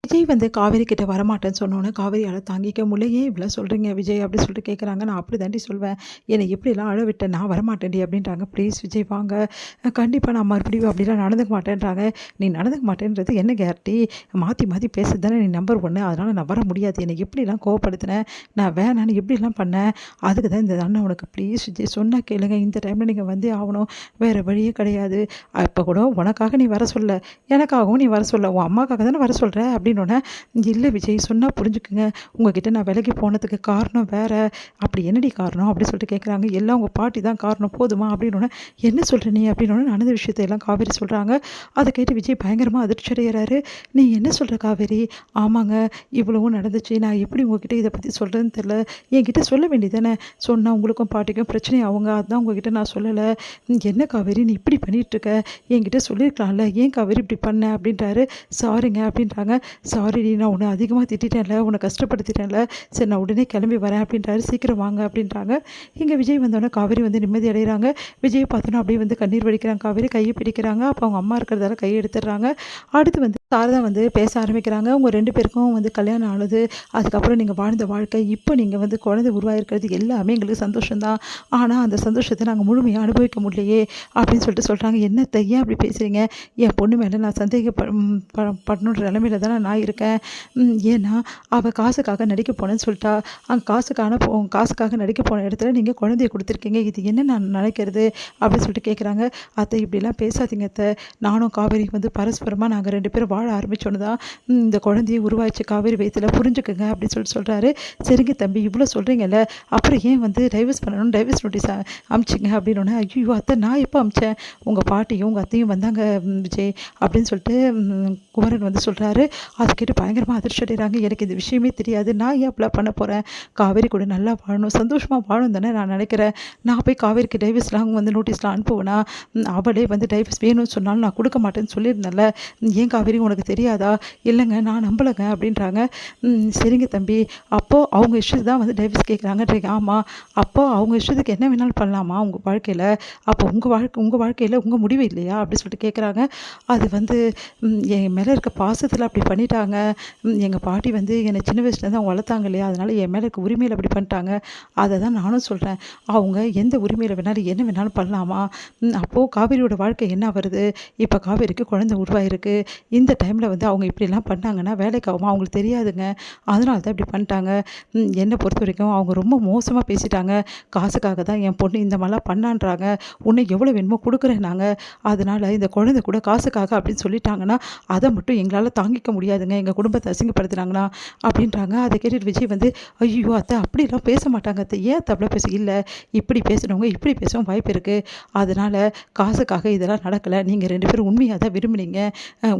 விஜய் வந்து காவேரி கிட்ட வரமாட்டேன்னு சொன்னோன்னே, காவேரியால தாங்கிக்க முடியல. "ஏன் இப்படிலாம் சொல்றீங்க விஜய்?" அப்படி சொல்லிட்டு கேட்குறாங்க. "நான் அப்படி தாண்டி சொல்வேன். என்னை எப்படிலாம் அழ விட்ட, நான் வரமாட்டேன்டி" அப்படின்றாங்க. "ப்ளீஸ் விஜய் வாங்க. கண்டிப்பா நான் மறுபடியும் அப்படிலாம் நடந்துக்க மாட்டேன்றாங்க." "நீ நடந்துக்க மாட்டேன்றது என்ன கேரண்டி? மாத்தி மாத்தி பேசுறது தானே நீ நம்பர் 1. அதனால நான் வர முடியாது. என்னை எப்படிலாம் கோவப்படுத்தின, நான் வேணான்னு எப்படிலாம் பண்ணேன். அதுக்கு தான் இந்த அண்ணன் உனக்கு ப்ளீஸ் விஜய் சொன்னா கேளுங்க. இந்த டைம்ல நீங்க வந்தே ஆகணும். வேற வழியே கிடையாது. அப்போ கூட உனக்காக நீ வர சொல்லல. எனக்காகவும் நீ வர சொல்லல. உன் அம்மாக்காக தானே வர சொல்ற." அப்படின்னோன்னே, "இல்ல விஜய் சொன்னா புரிஞ்சுக்குங்க. உங்ககிட்ட நான் விலகி போனதுக்கு காரணம் வேற. அப்படி என்னடி காரணம்?" அப்படி சொல்லிட்டு கேட்குறாங்க. "எல்லாம் உங்க பாட்டி தான் காரணம் போதுமா?" அப்படின்னோன்னே, "என்ன சொல்ற நீ?" அப்படின்னோன்னே நடந்த விஷயத்த எல்லாம் காவேரி சொல்றாங்க. அத கேட்டு விஜய் பயங்கரமா அதிர்ச்சி அடையறாரு. "நீ என்ன சொல்ற காவேரி?" "ஆமாங்க. இவ்வளவும் நடந்துச்சு. நான் எப்படி உங்ககிட்ட இத பத்தி சொல்றதுன்னு தெரியல. என்கிட்ட சொல்ல வேண்டியது தானே. சொன்னா உங்களுக்கும் பாட்டிக்கும் பிரச்சனை ஆகுங்க. அதான் உங்ககிட்ட நான் சொல்லல." "என்ன காவேரி நீ இப்படி பண்ணிட்டுருக்க? என்கிட்ட சொல்லியிருக்கலாம்ல. ஏன் காவேரி இப்படி பண்ண?" அப்படின்றாரு. "சாரிங்க" அப்படின்றாங்க. "சாரிடி நான் உன்ன அதிகமா திட்டிட்டேன்ல, உன்ன கஷ்டப்படுத்திட்டேன்ல. சரி நான் உடனே கிளம்பி வரேன்" அப்படின்றாரு. "சீக்கிரம் வாங்க" அப்படின்றாங்க. இங்க விஜய் வந்தோனே காவேரி வந்து நிம்மதி அடையறாங்க. விஜய பார்த்தோன்னே அப்படியே வந்து கண்ணீர் வடிக்கிறாங்க காவேரி. கைய பிடிக்கிறாங்க. அப்ப அவங்க அம்மா இருக்கிறதால கைய எடுத்துடுறாங்க. அடுத்து வந்து சாரதா வந்து பேச ஆரம்பிக்கிறாங்க. "உங்க 2 பேருக்கும் வந்து கல்யாணம் ஆனது. அதுக்கப்புறம் நீங்க வாழ்ந்த வாழ்க்கை, இப்போ நீங்க வந்து குழந்தை உருவாயிருக்கிறது எல்லாமே எங்களுக்கு சந்தோஷம் தான். ஆனா அந்த சந்தோஷத்த நாங்க முழுமையா அனுபவிக்க முடியலையே" அப்படின்னு சொல்லிட்டு சொல்றாங்க. "என்னத்த ஏன் அப்படி பேசுறீங்க? என் பொண்ணு மேல நான் படணுன்ற நிலைமையில தானே நான் இருக்கேன். ஏன்னா அவ காசுக்காக நடிக்க போனேன்னு சொல்லிட்டா. அங்க காசுக்காக நடிக்க போன இடத்துல நீங்க குழந்தைய குடுத்துருக்கீங்க. இது என்ன நான் நினைக்கிறது?" அப்படின்னு சொல்லிட்டு கேட்குறாங்க. "அத்தை இப்படிலாம் பேசாதீங்க அத்தை. நானும் காவேரி வந்து பரஸ்பரமா நாங்க 2 பேரும் வாழ ஆரம்பிச்சோன்னு தான் இந்த குழந்தையே உருவாச்சு காவேரி வயித்துல. புரிஞ்சுக்கங்க" அப்படின்னு சொல்லிட்டு சொல்றாரு. "சரிங்க தம்பி இவ்வளோ சொல்றீங்கல்ல, அப்புறம் ஏன் வந்து டைவர்ஸ் பண்ணணும், டைவர்ஸ் நோட்டீஸ் அனுப்பிச்சிங்க" அப்படின்னோன்னே, "ஐயய்யோ அத்தை நான் எப்போ அனுப்பிச்சேன்? உங்க பாட்டியும் உங்க அத்தையும் வந்தாங்க விஜய்" அப்படின்னு சொல்லிட்டு குமரன் வந்து சொல்றாரு. அத கேட்டு பயங்கரமா அதிர்ச்சி அடைறாங்க. "எனக்கு இந்த விஷயமே தெரியாது. நான் ஏன் அப்படிலாம் பண்ண போறேன்? காவேரி கூட நல்லா வாழணும், சந்தோஷமா வாழணும் தானே நான் நினைக்கிறேன். நான் போய் காவேரிக்கு டைவர்ஸ்லாம் வந்து நோட்டீஸ்லாம் அனுப்புவேனா? அவளே வந்து டைவர்ஸ் வேணும்னு சொன்னாலும் நான் கொடுக்க மாட்டேன்னு சொல்லியிருந்தேன்ல. ஏன் காவேரி உனக்கு தெரியாதா?" "இல்லைங்க நான் நம்பலங்க" அப்படின்றாங்க. "சரிங்க தம்பி. அப்போ அவங்க இஷ்டத்துக்கு தான் வந்து டைவர்ஸ் கேட்குறாங்கன்றீங்க." "ஆமா. அப்போ அவங்க இஷ்டத்துக்கு என்ன வேணாலும் பண்ணலாமா உங்க வாழ்க்கையில? அப்போ உங்க வாழ்க்கையில உங்க முடிவு இல்லையா?" அப்படி சொல்லிட்டு கேட்குறாங்க. அது வந்து என் மேல இருக்க பாசத்துல அப்படி பண்ணிட்டாங்க. எங்க பாட்டி வந்து என்னை சின்ன வயசுலேருந்து அவங்க வளர்த்தாங்க இல்லையா? அதனால என் மேல இருக்க உரிமையில அப்படி பண்ணிட்டாங்க. அத தான் நானும் சொல்றேன். அவங்க எந்த உரிமையில வேணாலும் என்ன வேணாலும் பண்ணலாமா? அப்போ காவேரியோட வாழ்க்கை என்ன வருது? இப்ப காவேரிக்கு குழந்தை உருவாயிருக்கு. இந்த டைம்ல வந்து அவங்க இப்படிலாம் பண்ணாங்கன்னா வேலைக்கு ஆகுமா? அவங்களுக்கு தெரியாதுங்க. அதனால தான் இப்படி பண்ணிட்டாங்க. என்ன பொறுத்தவரைக்கும் அவங்க ரொம்ப மோசமா பேசிட்டாங்க. காசுக்காக தான் என் பொண்ணு இந்த மாரிலாம் பண்ணான்றாங்க. உன்ன எவ்வளோ வேணுமோ குடுக்குறேன் நாங்க. அதனால இந்த குழந்தை கூட காசுக்காக அப்படின்னு சொல்லிட்டாங்கன்னா, அத மட்டும் எங்களால தாங்கிக்க முடியாதுங்க. எங்க குடும்பத்த அசிங்கப்படுத்துனாங்கன்னா அப்படின்றாங்க. அத கேட்டுட்டு விஜய் வந்து, "ஐயய்யோ! அத்தை அப்படிலாம் பேச மாட்டாங்க அத்தை. ஏன் அத்தை அப்படிலாம் இல்ல இப்படி பேசுனவங்க இப்படி பேசவும் வாய்ப்பு இருக்கு. அதனால காசுக்காக இதெல்லாம் நடக்கல. நீங்க 2 பேரும் உண்மையா தான் விரும்புனீங்க.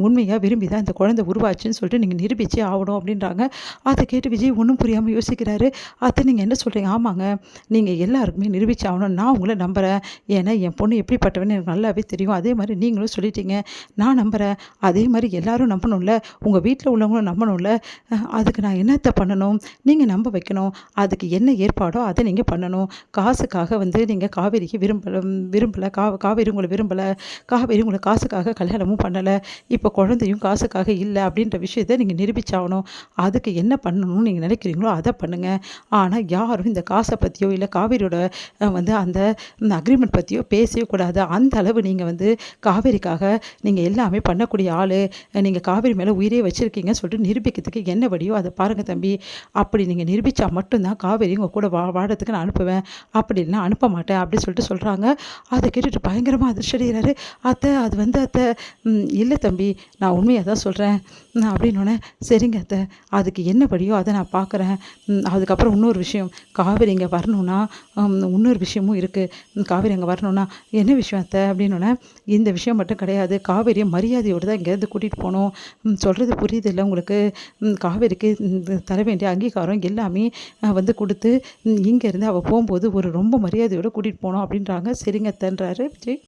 உண்மையா விரும்பி தான் இந்த குழந்தை உருவாச்சுன்னு சொல்லிட்டு நீங்க நிரூபிச்சே ஆவணும்" அப்படின்றாங்க. அத கேட்டு விஜய் ஒண்ணும் புரியாம யோசிக்கிறாரு. "அத்தை நீங்க என்ன சொல்றீங்க?" "ஆமாங்க. நீங்க எல்லாருக்குமே நிரூபிச்சு ஆவணும். நான் உங்கள நம்புறேன். ஏன்னா என் பொண்ணு எப்படிப்பட்டவன்னு எனக்கு நல்லாவே தெரியும். அதே மாரி நீங்களும் சொல்லிட்டீங்க. நான் நம்புறேன். அதே மாரி எல்லாரும் நம்பணும்ல. உங்க வீட்ல உள்ளவங்களும் நம்பணும்ல. அதுக்கு நான் என்னத்த பண்ணணும்? நீங்க நம்ப வைக்கணும். அதுக்கு என்ன ஏற்பாடோ அத நீங்க பண்ணணும். காசுக்காக வந்து நீங்க காவேரிக்கு விரும்பல. காவேரி உங்கள விரும்பல. காவேரி உங்கள காசுக்காக கல்யாணமும் பண்ணல. இப்போ குழந்தையும் காசுக்காக இல்ல அப்படின்ற விஷயத்த நீங்க நிரூபிச்சாகணும். அதுக்கு என்ன பண்ணணும்னு நீங்க நினைக்கிறீங்களோ அத பண்ணுங்க. ஆனா யாரும் இந்த காச பத்தியோ, இல்ல காவேரியோட வந்து அந்த அக்ரீமெண்ட் பத்தியோ பேசவே கூடாது. அந்த அளவு நீங்க வந்து காவேரிக்காக நீங்க எல்லாமே பண்ணக்கூடிய ஆளு. நீங்க காவேரி மேல உயிரே வச்சிருக்கீங்கன்னு சொல்லிட்டு நிரூபிக்கிறதுக்கு என்ன வழியோ அத பாருங்க தம்பி. அப்படி நீங்க நிரூபிச்சா மட்டும் தான் காவேரி உங்க கூட வாழறதுக்கு நான் அனுப்புவேன். அப்படி இல்லைனா அனுப்ப மாட்டேன் அப்படின்னு சொல்லிட்டு சொல்றாங்க. அத கேட்டுட்டு பயங்கரமா அதிர்ச்சி அடைகிறாரு. "அத்தை அது வந்து அத்தை இல்ல தம்பி நான் உண்மையா தான் சொல்றேன்" அப்படின்னோனே, "சரிங்க அத்தை. அதுக்கு என்ன வழியோ அத நான் பார்க்குறேன். அதுக்கப்புறம் இன்னொரு விஷயம். காவேரி இங்க வரணும்னா இன்னொரு விஷயமும் இருக்கு. காவேரி அங்க வரணும்னா" "என்ன விஷயம் அத்தை?" அப்படின்னோனே, "இந்த விஷயம் மட்டும் கிடையாது. காவேரிய மரியாதையோடு தான் இங்கேருந்து கூட்டிட்டு போணும். சொல்றது புரியுதுல்ல உங்களுக்கு? காவேரிக்கு தர வேண்டிய அங்கீகாரம் எல்லாமே வந்து குடுத்து, இங்கேருந்து அவ போம்போது ஒரு ரொம்ப மரியாதையோட கூட்டிட்டு போணும்" அப்படின்றாங்க. "சரிங்க அத்தைன்றாரு விஜய்.